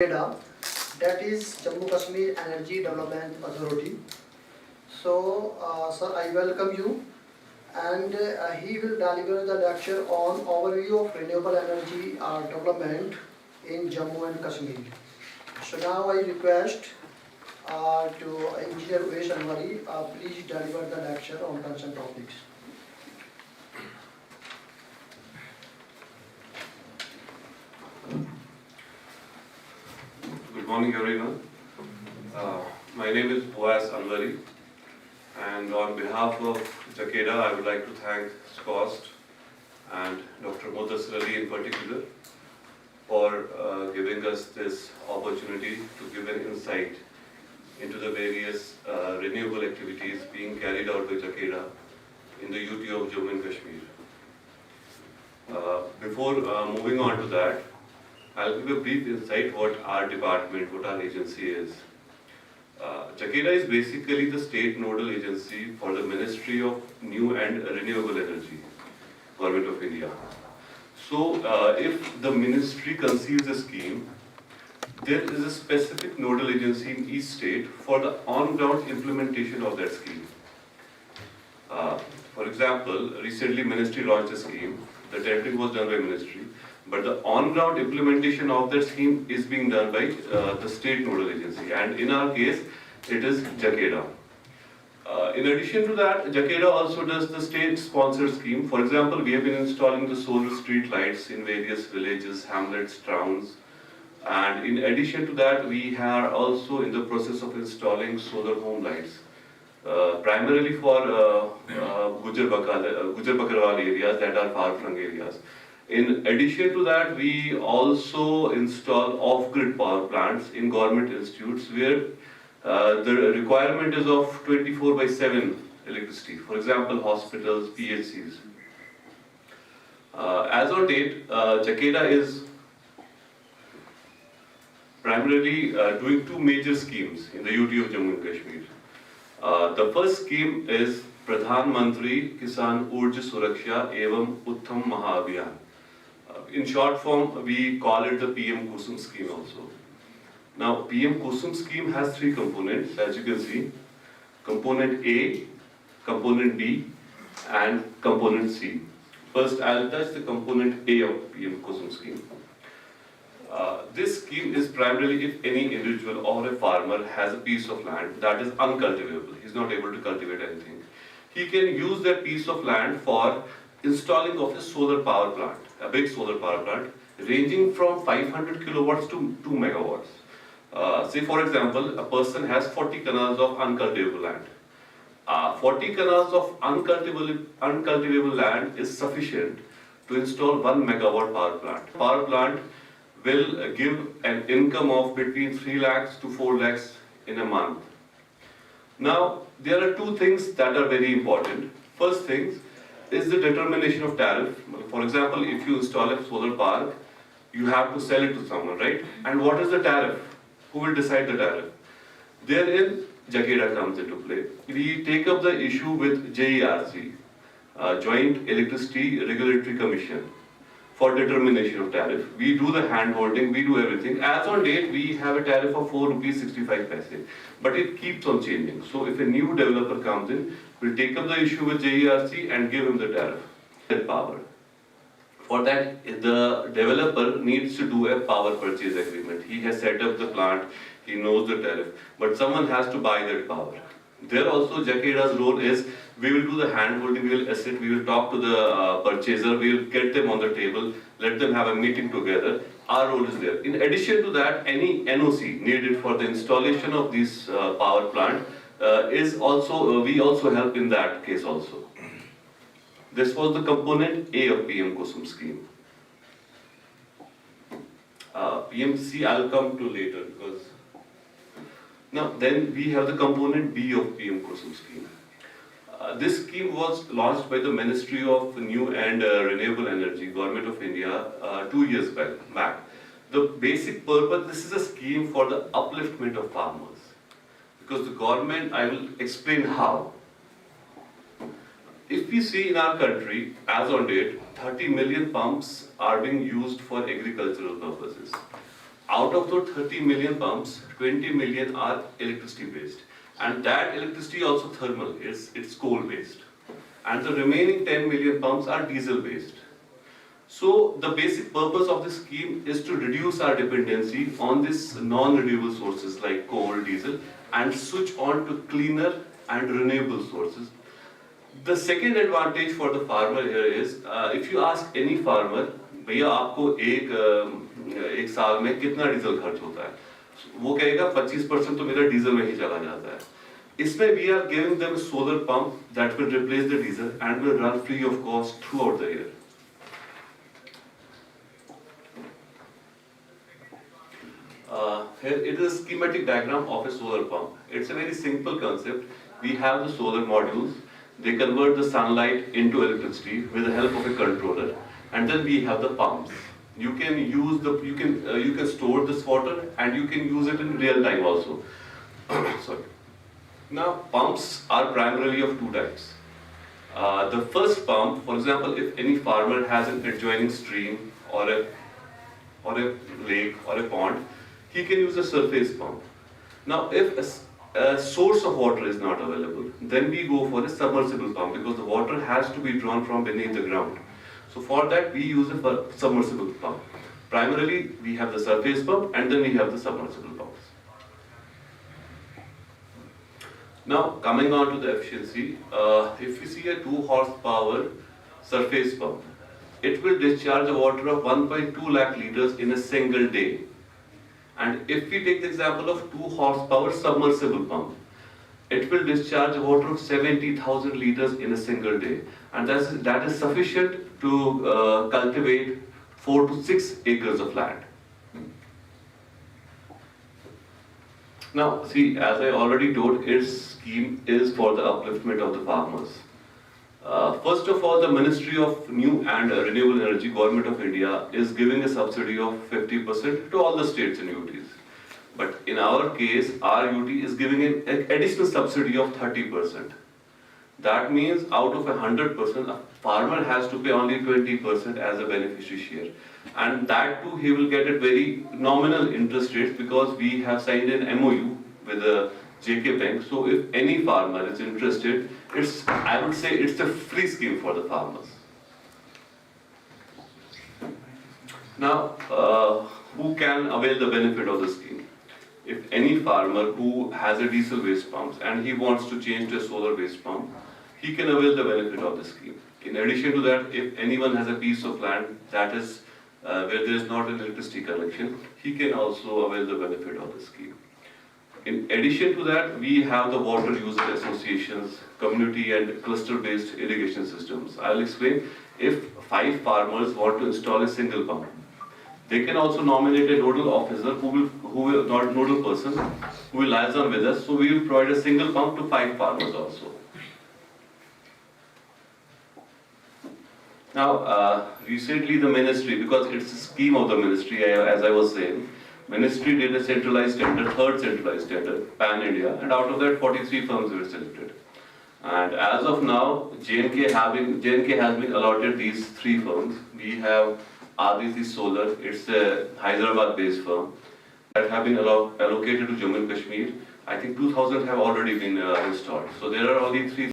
KALAY, that is Jammu Kashmir Energy Development Authority. So, sir, I welcome you, and he will deliver the lecture on overview of renewable energy development in Jammu and Kashmir. So now I request to Engineer Uwesh Anwari, please deliver the lecture on concerned topics. Good morning, everyone. My name is Uwesh Anwari, and on behalf of KALAY, I would like to thank SCOST and Dr. Mudassir Ali in particular for giving us this opportunity to give an insight into the various renewable activities being carried out by KALAY in the UT of Jammu and Kashmir. Before moving on to that, I'll give a brief insight what our department, what our agency is. KALAY is basically the state nodal agency for the Ministry of New and Renewable Energy, Government of India. So, if the ministry conceives a scheme, there is a specific nodal agency in each state for the on-ground implementation of that scheme. For example, recently ministry launched a scheme, the tendering was done by ministry, but the on-ground implementation of that scheme is being done by the state nodal agency, and in our case, it is KALAY. In addition to that, KALAY also does the state-sponsored scheme. For example, we have been installing the solar street lights in various villages, hamlets, towns, and in addition to that, we are also in the process of installing solar home lights, primarily for Gujar Bakarwal areas that are far-flung areas. In addition to that, we also install off-grid power plants in government institutes where the requirement is of 24/7 electricity. For example, hospitals, PHCs. As on date, KALAY is primarily doing two major schemes in the UT of Jammu and Kashmir. The first scheme is Pradhan Mantri Kisan Urja Suraksha Evam Uttam Mahabhiyan. In short form, we call it the PM Kusum scheme also. Now, PM Kusum scheme has three components, as you can see. Component A, Component B, and Component C. First, I'll touch the Component A of PM Kusum scheme. This scheme is primarily if any individual or a farmer has a piece of land that is uncultivable, he's not able to cultivate anything, he can use that piece of land for installing of a solar power plant, a big solar power plant, ranging from 500 kilowatts to 2 megawatts. Say for example, a person has 40 canals of uncultivable land. 40 canals of uncultivable land is sufficient to install 1 megawatt power plant. Power plant will give an income of between 3 lakhs to 4 lakhs in a month. Now, there are two things that are very important. First thing is the determination of tariff. For example, if you install a solar park, you have to sell it to someone, right? And what is the tariff? Who will decide the tariff? Therein, KALAY comes into play. We take up the issue with JERC, Joint Electricity Regulatory Commission, for determination of tariff. We do the hand-holding, we do everything. As on date, we have a tariff of 4 rupees 65 paise, but it keeps on changing. So if a new developer comes in, we'll take up the issue with JERC and give him the tariff. That power. For that, the developer needs to do a power purchase agreement. He has set up the plant, he knows the tariff, but someone has to buy that power. There also, KALAY's role is, we will do the hand-holding, we will assist, we will talk to the purchaser, we will get them on the table, let them have a meeting together. Our role is there. In addition to that, any NOC needed for the installation of this power plant is also, we also help in that case also. This was the component A of PM Kusum scheme. PMC I'll come to later because now then we have the component B of PM Kusum scheme. This scheme was launched by the Ministry of New and Renewable Energy, Government of India, 2 years back. The basic purpose, this is a scheme for the upliftment of farmers. Because the government, I will explain how. If we see in our country, as on date, 30 million pumps are being used for agricultural purposes. out of those 30 million pumps, 20 million are electricity based. And that electricity also thermal, it's coal based. And the remaining 10 million pumps are diesel based. So the basic purpose of this scheme is to reduce our dependency on these non-renewable sources like coal, diesel, and switch on to cleaner and renewable sources. The second advantage for the farmer here is, if you ask any farmer, भैया आपको एक साल में कितना diesel खर्च होता है, वो कहेगा 25% तो मेरा डीजल में ही चला जाता है. इसमें we are giving them a solar pump that will replace the diesel and will run free of cost throughout the year. Here it is a schematic diagram of a solar pump. It's a very simple concept. We have the solar modules. They convert the sunlight into electricity with the help of a controller, and then we have the pumps. You can use you can store this water and you can use it in real time also. Sorry. Now pumps are primarily of two types. The first pump, for example, if any farmer has an adjoining stream or a lake or a pond, he can use a surface pump. Now, if a source of water is not available, then we go for a submersible pump because the water has to be drawn from beneath the ground. So for that, we use a submersible pump. Primarily, we have the surface pump and then we have the submersible pumps. Now, coming on to the efficiency, if you see a 2 horsepower surface pump, it will discharge a water of 1.2 lakh liters in a single day. And if we take the example of 2 horsepower submersible pump, it will discharge a water of 70,000 liters in a single day. And that is sufficient to cultivate 4 to 6 acres of land. Now, see, as I already told, its scheme is for the upliftment of the farmers. First of all, the Ministry of New and Renewable Energy, Government of India, is giving a subsidy of 50% to all the states and UTs. But in our case, our UT is giving an additional subsidy of 30%. That means out of 100%, a farmer has to pay only 20% as a beneficiary share. And that too, he will get at very nominal interest rates because we have signed an MOU with the JK Bank. So if any farmer is interested, I would say it's a free scheme for the farmers. Now, who can avail the benefit of the scheme? If any farmer who has a diesel waste pump and he wants to change to a solar waste pump, he can avail the benefit of the scheme. In addition to that, if anyone has a piece of land that is where there is not an electricity connection, he can also avail the benefit of the scheme. In addition to that, we have the water user associations, community and cluster-based irrigation systems. I'll explain. If 5 farmers want to install a single pump, they can also nominate a nodal officer not nodal person, who will liaison with us. So we will provide a single pump to 5 farmers also. Now, recently the ministry, because it's a scheme of the ministry, as I was saying, Ministry did a centralized tender, third centralized tender, pan-India, and out of that 43 firms were selected. And as of now, JNK has been allotted these 3 firms. We have Aditi Solar, it's a Hyderabad-based firm, that have been allocated to Jammu and Kashmir. I think 2,000 have already been installed. So there are only 3